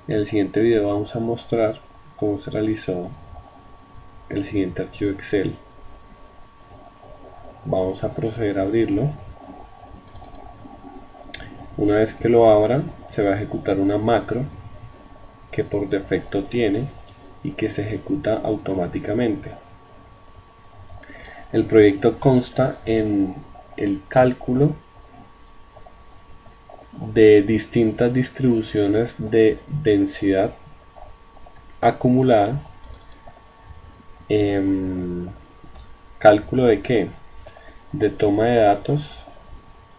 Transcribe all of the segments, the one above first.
En el siguiente video vamos a mostrar cómo se realizó el siguiente archivo Excel. Vamos a proceder a abrirlo. Una vez que lo abra, se va a ejecutar una macro que por defecto tiene y que se ejecuta automáticamente. El proyecto consta en el cálculo de distintas distribuciones de densidad acumulada. ¿Cálculo de qué? De toma de datos,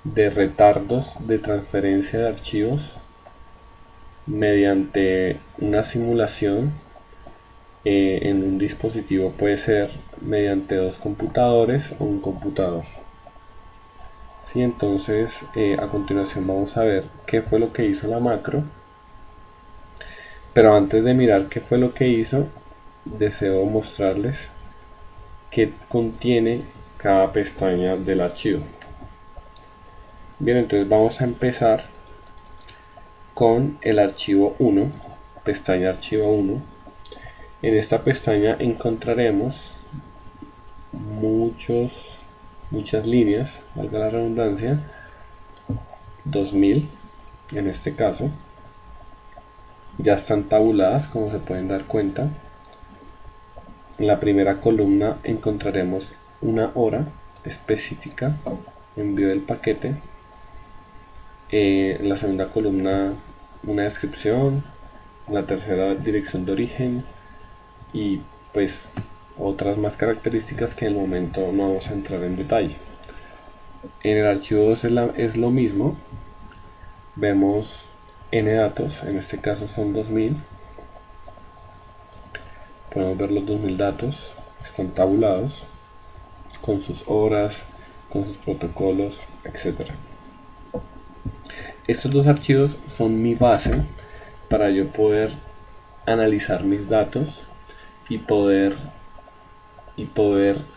de retardos de transferencia de archivos mediante una simulación en un dispositivo, puede ser mediante dos computadores o un computador. Sí, entonces a continuación vamos a ver qué fue lo que hizo la macro, pero antes de mirar qué fue lo que hizo, deseo mostrarles qué contiene cada pestaña del archivo. Bien, entonces vamos a empezar con el archivo 1, pestaña archivo 1. En esta pestaña encontraremos muchas líneas, valga la redundancia, 2000 en este caso. Ya están tabuladas, como se pueden dar cuenta. En la primera columna encontraremos una hora específica, envío del paquete. En la segunda columna una descripción, en la tercera dirección de origen y pues otras más características que en el momento no vamos a entrar en detalle. En el archivo 2 es lo mismo, vemos n datos, en este caso son 2000. Podemos ver los 2000 datos, están tabulados con sus horas, con sus protocolos, etc. Estos dos archivos son mi base para yo poder analizar mis datos y poder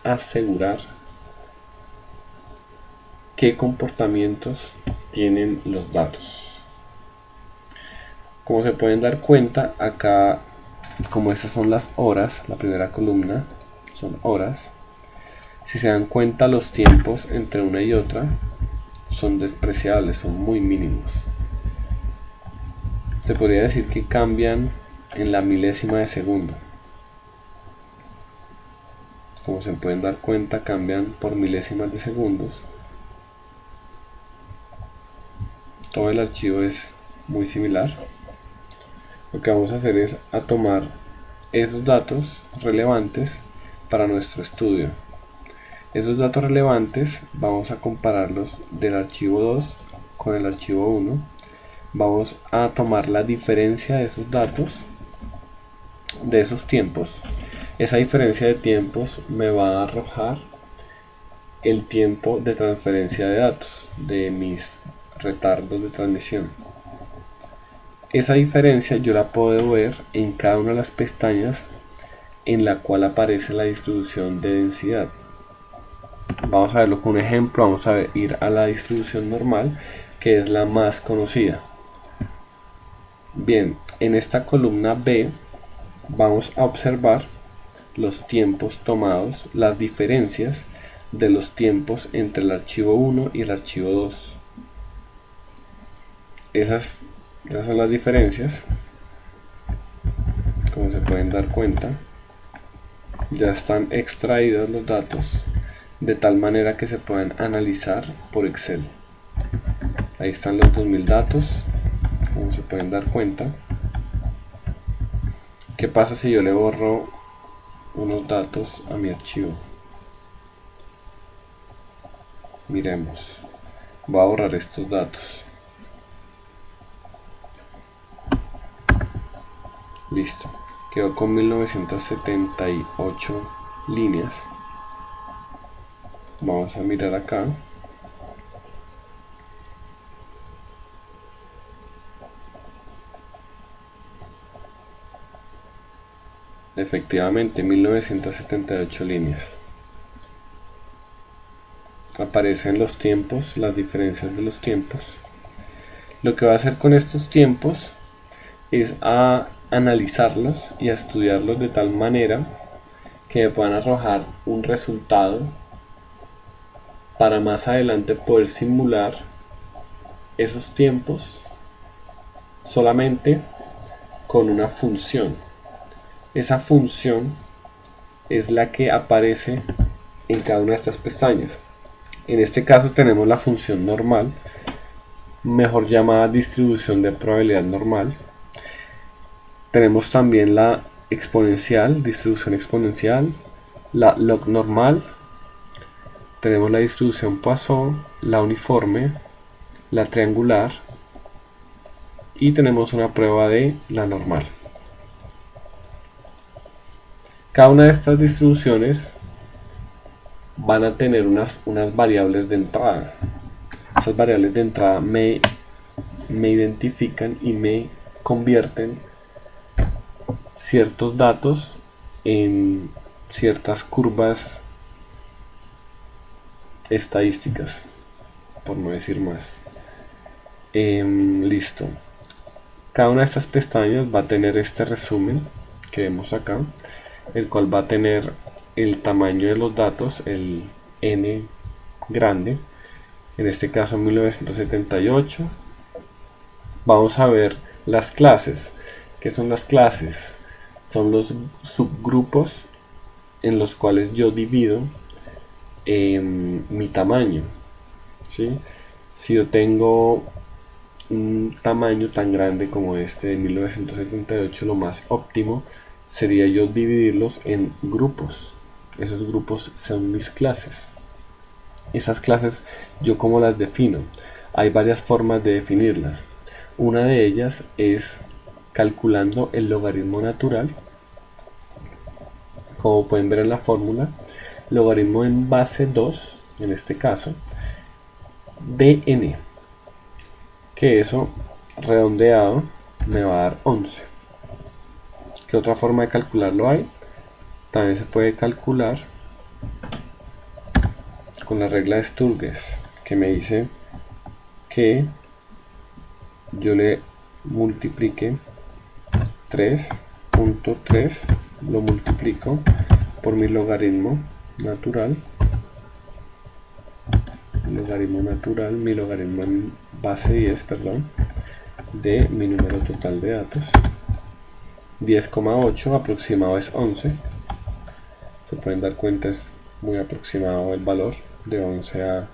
asegurar qué comportamientos tienen los datos. Como se pueden dar cuenta, acá, como estas son las horas, la primera columna son horas. Si se dan cuenta, los tiempos entre una y otra son despreciables, son muy mínimos. Se podría decir que cambian en la milésima de segundo. Como se pueden dar cuenta, cambian por milésimas de segundos. Todo el archivo es muy similar. Lo que vamos a hacer es a tomar esos datos relevantes para nuestro estudio. Esos datos relevantes vamos a compararlos del archivo 2 con el archivo 1. Vamos a tomar la diferencia de esos datos, de esos tiempos. Esa diferencia de tiempos me va a arrojar el tiempo de transferencia de datos, de mis retardos de transmisión. Esa diferencia yo la puedo ver en cada una de las pestañas en la cual aparece la distribución de densidad. Vamos a verlo con un ejemplo. Vamos a ir a la distribución normal, que es la más conocida. Bien, en esta columna B vamos a observar los tiempos tomados, las diferencias de los tiempos entre el archivo 1 y el archivo 2. Esas son las diferencias. Como se pueden dar cuenta, ya están extraídos los datos de tal manera que se puedan analizar por Excel. Ahí están los 2000 datos, como se pueden dar cuenta. ¿Qué pasa si yo le borro unos datos a mi archivo? Miremos, voy a borrar estos datos. Listo, quedó con 1978 líneas. Vamos a mirar acá. Efectivamente, 1978 líneas. Aparecen los tiempos, las diferencias de los tiempos. Lo que va a hacer con estos tiempos es a analizarlos y a estudiarlos de tal manera que me puedan arrojar un resultado para más adelante poder simular esos tiempos solamente con una función. Esa función es la que aparece en cada una de estas pestañas. En este caso tenemos la función normal, mejor llamada distribución de probabilidad normal. Tenemos también la exponencial, distribución exponencial, la log normal, tenemos la distribución Poisson, la uniforme, la triangular y tenemos una prueba de la normal. Cada una de estas distribuciones van a tener unas variables de entrada. Esas variables de entrada me identifican y me convierten ciertos datos en ciertas curvas estadísticas, por no decir más. Listo. Cada una de estas pestañas va a tener este resumen que vemos acá, el cual va a tener el tamaño de los datos, el n grande, en este caso 1978. Vamos a ver las clases. ¿Qué son las clases? Son los subgrupos en los cuales yo divido mi tamaño, ¿sí? Si yo tengo un tamaño tan grande como este de 1978, lo más óptimo sería yo dividirlos en grupos. Esos grupos son mis clases. Esas clases, ¿yo cómo las defino? Hay varias formas de definirlas. Una de ellas es calculando el logaritmo natural. Como pueden ver en la fórmula, logaritmo en base 2, en este caso, de n, que eso redondeado me va a dar 11. ¿Qué otra forma de calcularlo hay? También se puede calcular con la regla de Sturges, que me dice que yo le multiplique 3.3, lo multiplico por mi logaritmo natural, mi logaritmo en base 10, perdón, de mi número total de datos. 10,8 aproximado es 11. Se pueden dar cuenta, es muy aproximado el valor, de 11 a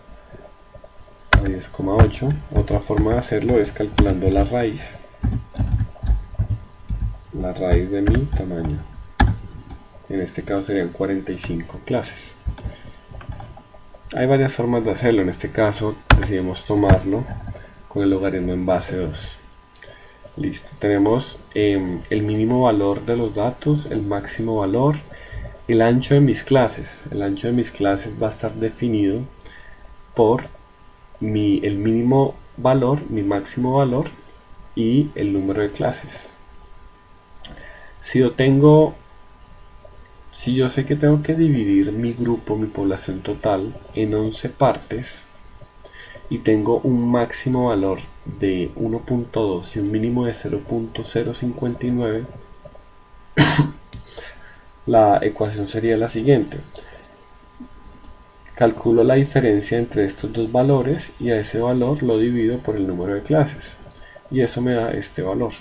10,8. Otra forma de hacerlo es calculando la raíz de mi tamaño. En este caso serían 45 clases. Hay varias formas de hacerlo. En este caso decidimos tomarlo con el logaritmo en base 2. Listo. Tenemos el mínimo valor de los datos, el máximo valor, el ancho de mis clases. El ancho de mis clases va a estar definido por el mínimo valor, mi máximo valor y el número de clases. Si yo sé que tengo que dividir mi grupo, mi población total, en 11 partes y tengo un máximo valor de 1.2 y un mínimo de 0.059, la ecuación sería la siguiente. Calculo la diferencia entre estos dos valores y a ese valor lo divido por el número de clases. Y eso me da este valor,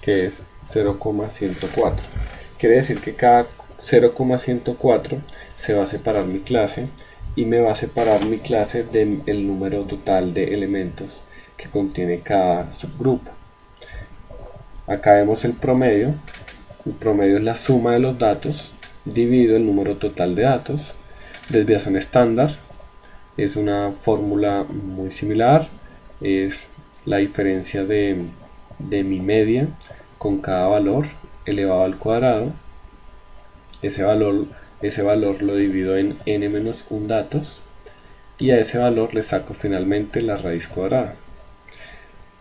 que es 0,104. Quiere decir que cada 0,104 se va a separar mi clase y me va a separar mi clase del número total de elementos que contiene cada subgrupo. Acá vemos el promedio. El promedio es la suma de los datos dividido el número total de datos. Desviación estándar es una fórmula muy similar. Es la diferencia de mi media con cada valor elevado al cuadrado. Ese valor lo divido en n-1 datos y a ese valor le saco finalmente la raíz cuadrada.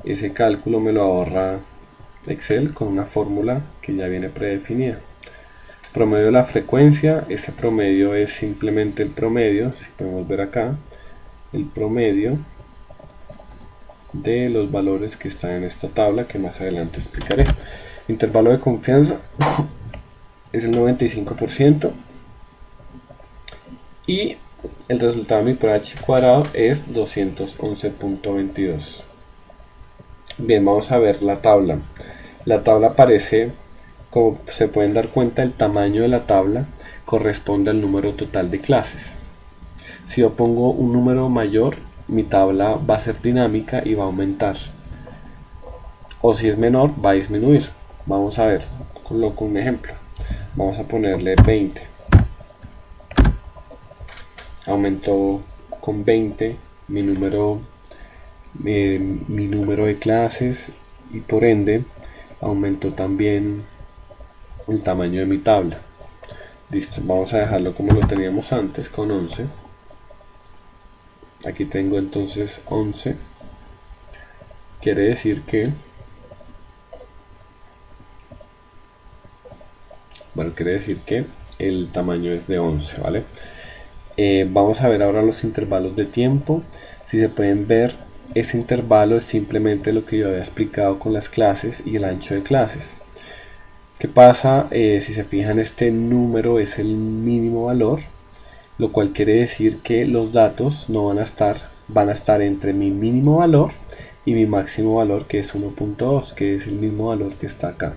Ese cálculo me lo ahorra Excel con una fórmula que ya viene predefinida. Promedio de la frecuencia, ese promedio es simplemente el promedio, si podemos ver acá, el promedio de los valores que están en esta tabla que más adelante explicaré. Intervalo de confianza es el 95% y el resultado de mi por h cuadrado es 211.22. Bien, vamos a ver la tabla. La tabla aparece, como se pueden dar cuenta, el tamaño de la tabla corresponde al número total de clases. Si yo pongo un número mayor, mi tabla va a ser dinámica y va a aumentar. O si es menor, va a disminuir. Vamos a ver, coloco un ejemplo. Vamos a ponerle 20. Aumentó con 20 mi número de clases y por ende aumentó también el tamaño de mi tabla. Listo, vamos a dejarlo como lo teníamos antes con 11. Aquí tengo entonces 11. Quiere decir que el tamaño es de 11, ¿vale? Vamos a ver ahora los intervalos de tiempo. Si se pueden ver, ese intervalo es simplemente lo que yo había explicado con las clases y el ancho de clases. ¿Qué pasa? Si se fijan, este número es el mínimo valor, lo cual quiere decir que los datos no van a estar entre mi mínimo valor y mi máximo valor, que es 1.2, que es el mismo valor que está acá.